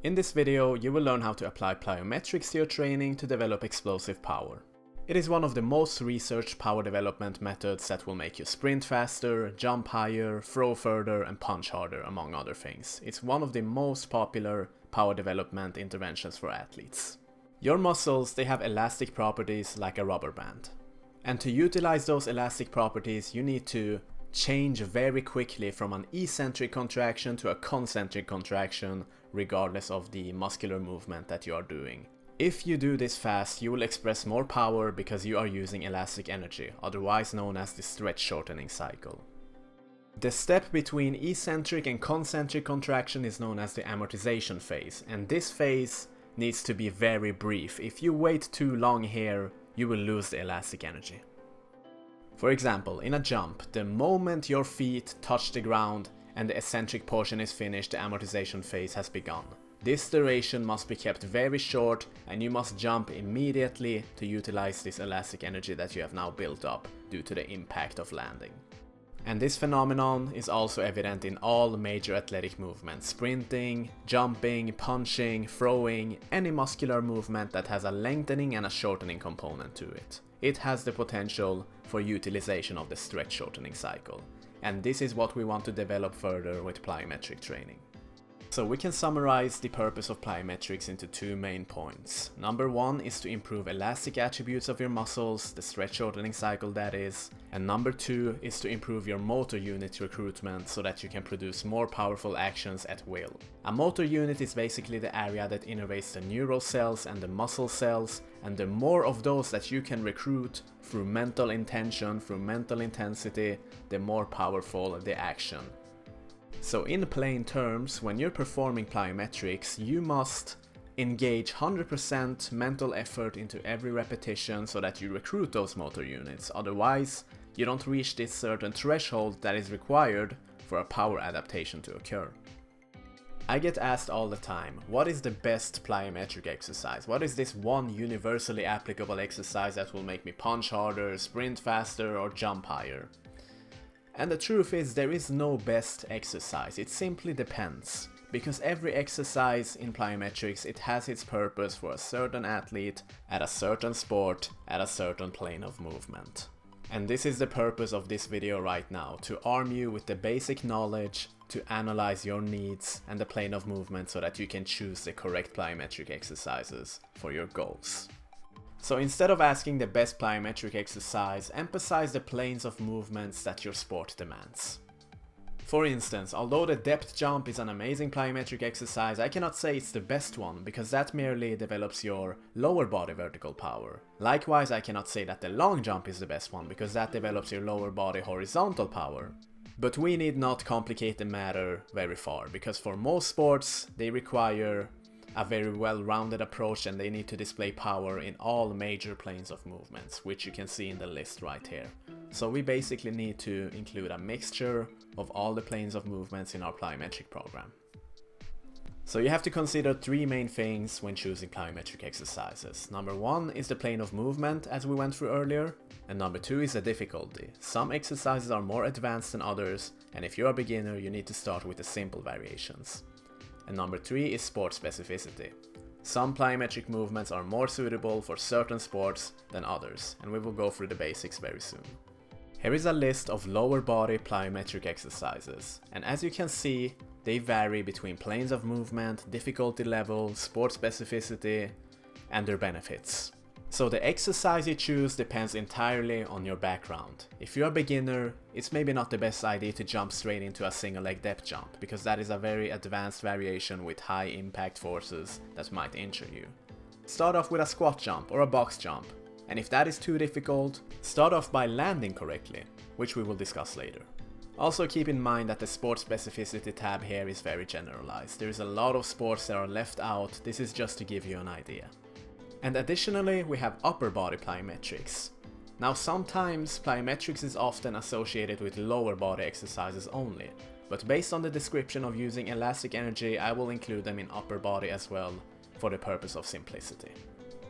In this video, you will learn how to apply plyometrics to your training to develop explosive power. It is one of the most researched power development methods that will make you sprint faster, jump higher, throw further and punch harder, among other things. It's one of the most popular power development interventions for athletes. Your muscles, they have elastic properties like a rubber band. And to utilize those elastic properties, you need to change very quickly from an eccentric contraction to a concentric contraction, regardless of the muscular movement that you are doing. If you do this fast, you will express more power because you are using elastic energy, otherwise known as the stretch-shortening cycle. The step between eccentric and concentric contraction is known as the amortization phase, and this phase needs to be very brief. If you wait too long here, you will lose the elastic energy. For example, in a jump, the moment your feet touch the ground and the eccentric portion is finished, the amortization phase has begun. This duration must be kept very short and you must jump immediately to utilize this elastic energy that you have now built up due to the impact of landing. And this phenomenon is also evident in all major athletic movements: sprinting, jumping, punching, throwing, any muscular movement that has a lengthening and a shortening component to it. It has the potential for utilization of the stretch-shortening cycle. And this is what we want to develop further with plyometric training. So we can summarize the purpose of plyometrics into two main points. Number one is to improve elastic attributes of your muscles, the stretch-shortening cycle that is. And number two is to improve your motor unit recruitment so that you can produce more powerful actions at will. A motor unit is basically the area that innervates the neural cells and the muscle cells, and the more of those that you can recruit through mental intention, through mental intensity, the more powerful the action. So in plain terms, when you're performing plyometrics, you must engage 100% mental effort into every repetition so that you recruit those motor units. Otherwise, you don't reach this certain threshold that is required for a power adaptation to occur. I get asked all the time, what is the best plyometric exercise? What is this one universally applicable exercise that will make me punch harder, sprint faster, or jump higher? And the truth is, there is no best exercise, it simply depends. Because every exercise in plyometrics, it has its purpose for a certain athlete, at a certain sport, at a certain plane of movement. And this is the purpose of this video right now, to arm you with the basic knowledge, to analyze your needs and the plane of movement so that you can choose the correct plyometric exercises for your goals. So instead of asking the best plyometric exercise, emphasize the planes of movements that your sport demands. For instance, although the depth jump is an amazing plyometric exercise, I cannot say it's the best one because that merely develops your lower body vertical power. Likewise, I cannot say that the long jump is the best one because that develops your lower body horizontal power. But we need not complicate the matter very far, because for most sports, they require a very well-rounded approach and they need to display power in all major planes of movements, which you can see in the list right here. So we basically need to include a mixture of all the planes of movements in our plyometric program. So you have to consider three main things when choosing plyometric exercises. Number one is the plane of movement, as we went through earlier. And number two is the difficulty. Some exercises are more advanced than others, and if you're a beginner, you need to start with the simple variations. And number three is sport specificity. Some plyometric movements are more suitable for certain sports than others, and we will go through the basics very soon. Here is a list of lower body plyometric exercises, and as you can see, they vary between planes of movement, difficulty level, sport specificity, and their benefits. So the exercise you choose depends entirely on your background. If you're a beginner, it's maybe not the best idea to jump straight into a single leg depth jump, because that is a very advanced variation with high impact forces that might injure you. Start off with a squat jump or a box jump, and if that is too difficult, start off by landing correctly, which we will discuss later. Also keep in mind that the sport specificity tab here is very generalized. There is a lot of sports that are left out, this is just to give you an idea. And additionally, we have upper body plyometrics. Now sometimes plyometrics is often associated with lower body exercises only, but based on the description of using elastic energy, I will include them in upper body as well for the purpose of simplicity.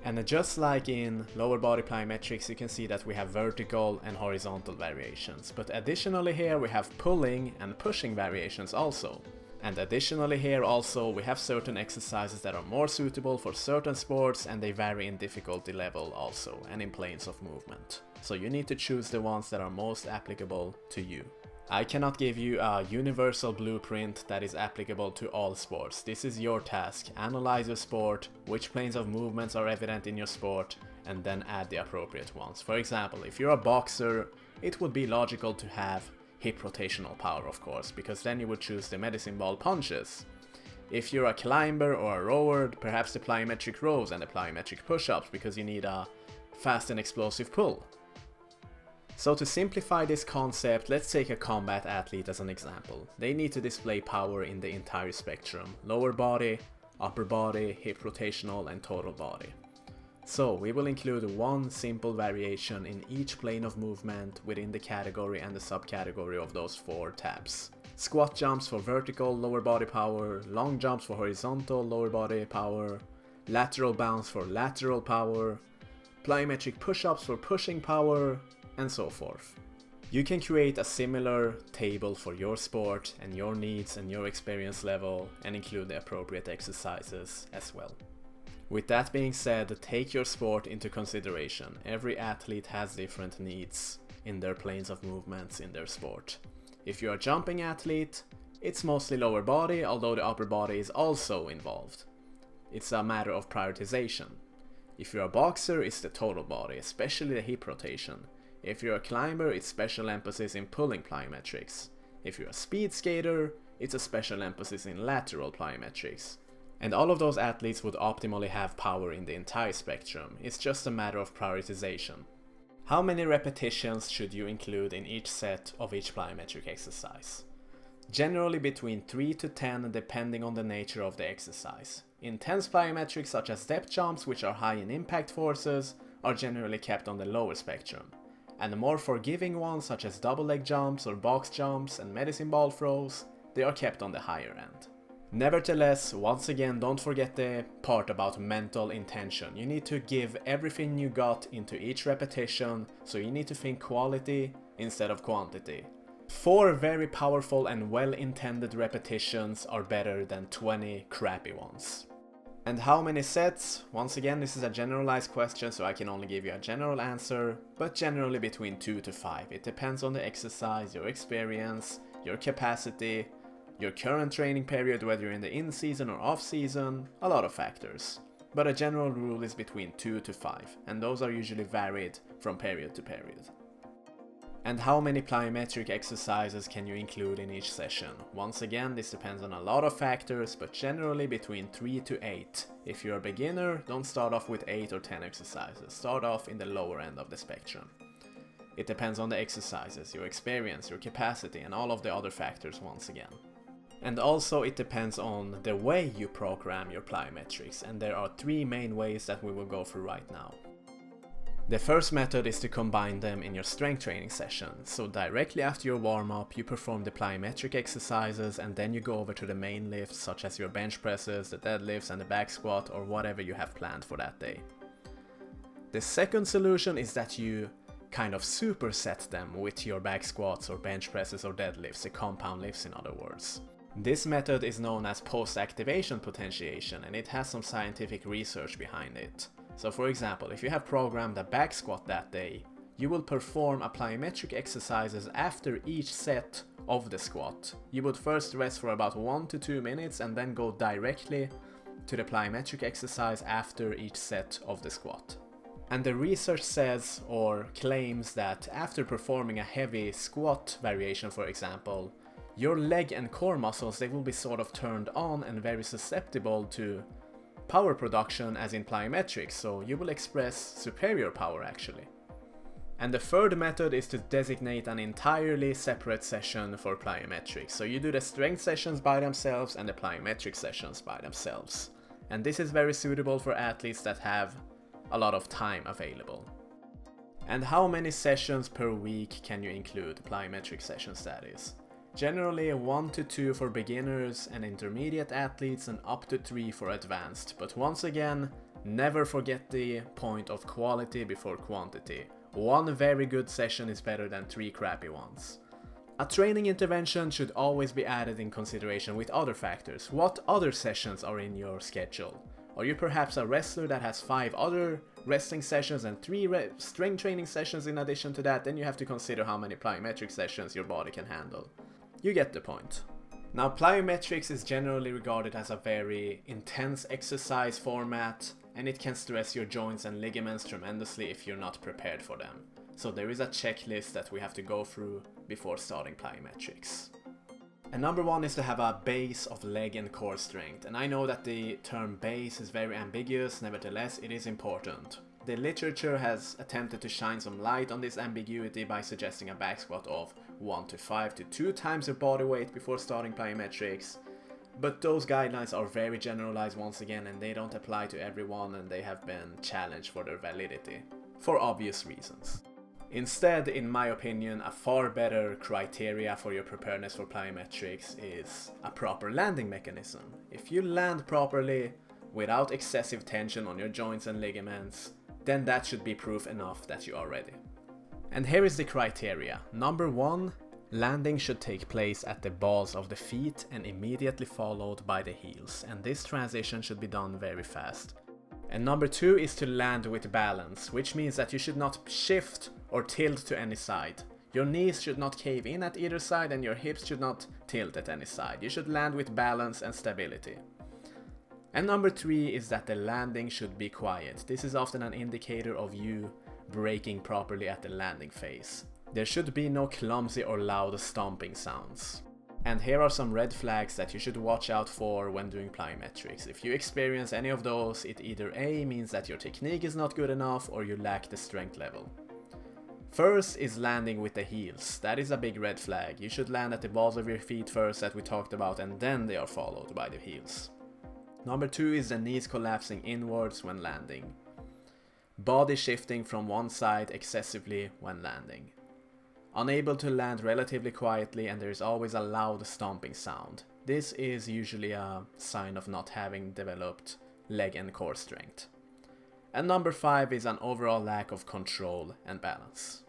And just like in lower body plyometrics, you can see that we have vertical and horizontal variations, but additionally here we have pulling and pushing variations also. And additionally here also we have certain exercises that are more suitable for certain sports, and they vary in difficulty level also and in planes of movement. So you need to choose the ones that are most applicable to you. I cannot give you a universal blueprint that is applicable to all sports. This is your task. Analyze your sport, which planes of movements are evident in your sport, and then add the appropriate ones. For example, if you're a boxer, it would be logical to have hip rotational power, of course, because then you would choose the medicine ball punches. If you're a climber or a rower, perhaps the plyometric rows and the plyometric push-ups, because you need a fast and explosive pull. So to simplify this concept, let's take a combat athlete as an example. They need to display power in the entire spectrum: lower body, upper body, hip rotational, and total body. So we will include one simple variation in each plane of movement within the category and the subcategory of those 4 tabs. Squat jumps for vertical lower body power, long jumps for horizontal lower body power, lateral bounce for lateral power, plyometric push-ups for pushing power, and so forth. You can create a similar table for your sport and your needs and your experience level and include the appropriate exercises as well. With that being said, take your sport into consideration. Every athlete has different needs in their planes of movements in their sport. If you're a jumping athlete, it's mostly lower body, although the upper body is also involved. It's a matter of prioritization. If you're a boxer, it's the total body, especially the hip rotation. If you're a climber, it's special emphasis in pulling plyometrics. If you're a speed skater, it's a special emphasis in lateral plyometrics. And all of those athletes would optimally have power in the entire spectrum. It's just a matter of prioritization. How many repetitions should you include in each set of each plyometric exercise? Generally between 3 to 10 depending on the nature of the exercise. Intense plyometrics such as depth jumps, which are high in impact forces, are generally kept on the lower spectrum. And the more forgiving ones such as double leg jumps or box jumps and medicine ball throws, they are kept on the higher end. Nevertheless, once again, don't forget the part about mental intention. You need to give everything you got into each repetition, so you need to think quality instead of quantity. 4 very powerful and well-intended repetitions are better than 20 crappy ones. And how many sets? Once again, this is a generalized question, so I can only give you a general answer, but generally between 2 to 5. It depends on the exercise, your experience, your capacity, your current training period, whether you're in the in-season or off-season, a lot of factors. But a general rule is between 2 to 5, and those are usually varied from period to period. And how many plyometric exercises can you include in each session? Once again, this depends on a lot of factors, but generally between 3 to 8. If you're a beginner, don't start off with 8 or 10 exercises, start off in the lower end of the spectrum. It depends on the exercises, your experience, your capacity, and all of the other factors once again. And also it depends on the way you program your plyometrics, and there are 3 main ways that we will go through right now. The first method is to combine them in your strength training session. So directly after your warm-up, you perform the plyometric exercises and then you go over to the main lifts such as your bench presses, the deadlifts and the back squat, or whatever you have planned for that day. The second solution is that you kind of superset them with your back squats or bench presses or deadlifts, the compound lifts in other words. This method is known as post-activation potentiation, and it has some scientific research behind it. So for example, if you have programmed a back squat that day, you will perform a plyometric exercises after each set of the squat. You would first rest for about 1 to 2 minutes and then go directly to the plyometric exercise after each set of the squat. And the research says or claims that after performing a heavy squat variation, for example, your leg and core muscles, they will be sort of turned on and very susceptible to power production as in plyometrics, so you will express superior power actually. And the third method is to designate an entirely separate session for plyometrics. So you do the strength sessions by themselves and the plyometric sessions by themselves. And this is very suitable for athletes that have a lot of time available. And how many sessions per week can you include plyometric sessions, that is? Generally 1 to 2 for beginners and intermediate athletes and up to 3 for advanced. But once again, never forget the point of quality before quantity. 1 very good session is better than 3 crappy ones. A training intervention should always be added in consideration with other factors. What other sessions are in your schedule? Are you perhaps a wrestler that has 5 other wrestling sessions and 3 strength training sessions in addition to that? Then you have to consider how many plyometric sessions your body can handle. You get the point. Now, plyometrics is generally regarded as a very intense exercise format, and it can stress your joints and ligaments tremendously if you're not prepared for them. So there is a checklist that we have to go through before starting plyometrics. And number 1 is to have a base of leg and core strength. And I know that the term base is very ambiguous, nevertheless it is important. The literature has attempted to shine some light on this ambiguity by suggesting a back squat of 1 to 5 to 2 times your body weight before starting plyometrics. But those guidelines are very generalized once again, and they don't apply to everyone, and they have been challenged for their validity, for obvious reasons. Instead, in my opinion, a far better criteria for your preparedness for plyometrics is a proper landing mechanism. If you land properly, without excessive tension on your joints and ligaments, then that should be proof enough that you are ready. And here is the criteria. Number 1, landing should take place at the balls of the feet and immediately followed by the heels, and this transition should be done very fast. And number 2 is to land with balance, which means that you should not shift or tilt to any side. Your knees should not cave in at either side and your hips should not tilt at any side. You should land with balance and stability. And number 3 is that the landing should be quiet. This is often an indicator of you braking properly at the landing phase. There should be no clumsy or loud stomping sounds. And here are some red flags that you should watch out for when doing plyometrics. If you experience any of those, it either A means that your technique is not good enough or you lack the strength level. First is landing with the heels. That is a big red flag. You should land at the balls of your feet first, that we talked about, and then they are followed by the heels. Number 2 is the knees collapsing inwards when landing. Body shifting from one side excessively when landing. Unable to land relatively quietly, and there is always a loud stomping sound. This is usually a sign of not having developed leg and core strength. And number 5 is an overall lack of control and balance.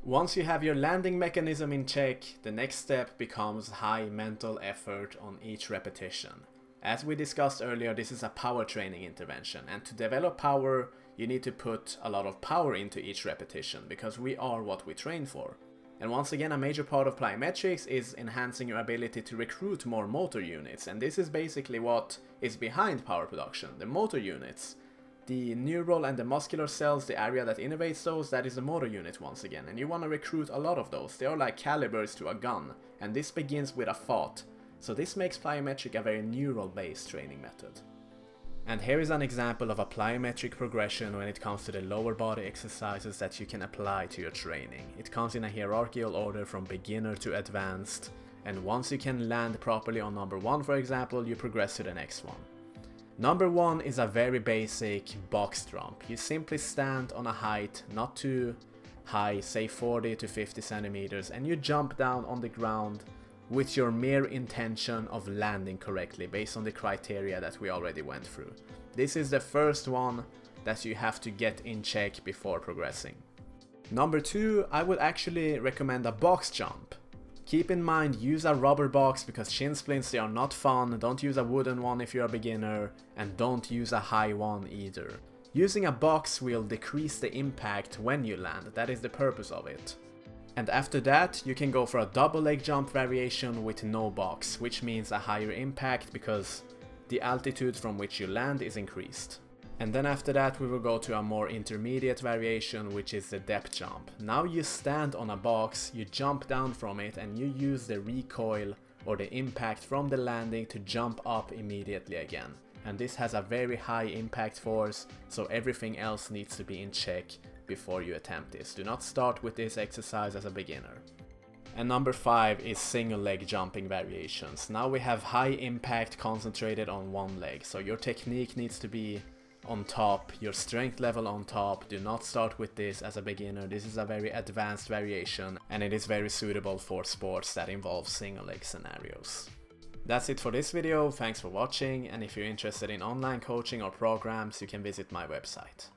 Once you have your landing mechanism in check, the next step becomes high mental effort on each repetition. As we discussed earlier, this is a power training intervention, and to develop power, you need to put a lot of power into each repetition, because we are what we train for. And once again, a major part of plyometrics is enhancing your ability to recruit more motor units, and this is basically what is behind power production, the motor units. The neural and the muscular cells, the area that innervates those, that is the motor unit once again, and you want to recruit a lot of those. They are like calibers to a gun, and this begins with a thought. So this makes plyometric a very neural-based training method. And here is an example of a plyometric progression when it comes to the lower body exercises that you can apply to your training. It comes in a hierarchical order from beginner to advanced, and once you can land properly on number 1, for example, you progress to the next one. Number 1 is a very basic box jump. You simply stand on a height not too high, say 40 to 50 centimeters, and you jump down on the ground with your mere intention of landing correctly based on the criteria that we already went through. This is the first one that you have to get in check before progressing. Number 2, I would actually recommend a box jump. Keep in mind, use a rubber box because shin splints, they are not fun. Don't use a wooden one if you're a beginner, and don't use a high one either. Using a box will decrease the impact when you land, that is the purpose of it. And after that, you can go for a double leg jump variation with no box, which means a higher impact because the altitude from which you land is increased. And then after that we will go to a more intermediate variation, which is the depth jump. Now you stand on a box, you jump down from it, and you use the recoil or the impact from the landing to jump up immediately again. And this has a very high impact force, so everything else needs to be in check before you attempt this. Do not start with this exercise as a beginner. And number 5 is single leg jumping variations. Now we have high impact concentrated on one leg, so your technique needs to be on top, your strength level on top. Do not start with this as a beginner. This is a very advanced variation, and it is very suitable for sports that involve single leg scenarios. That's it for this video. Thanks for watching, and if you're interested in online coaching or programs, you can visit my website.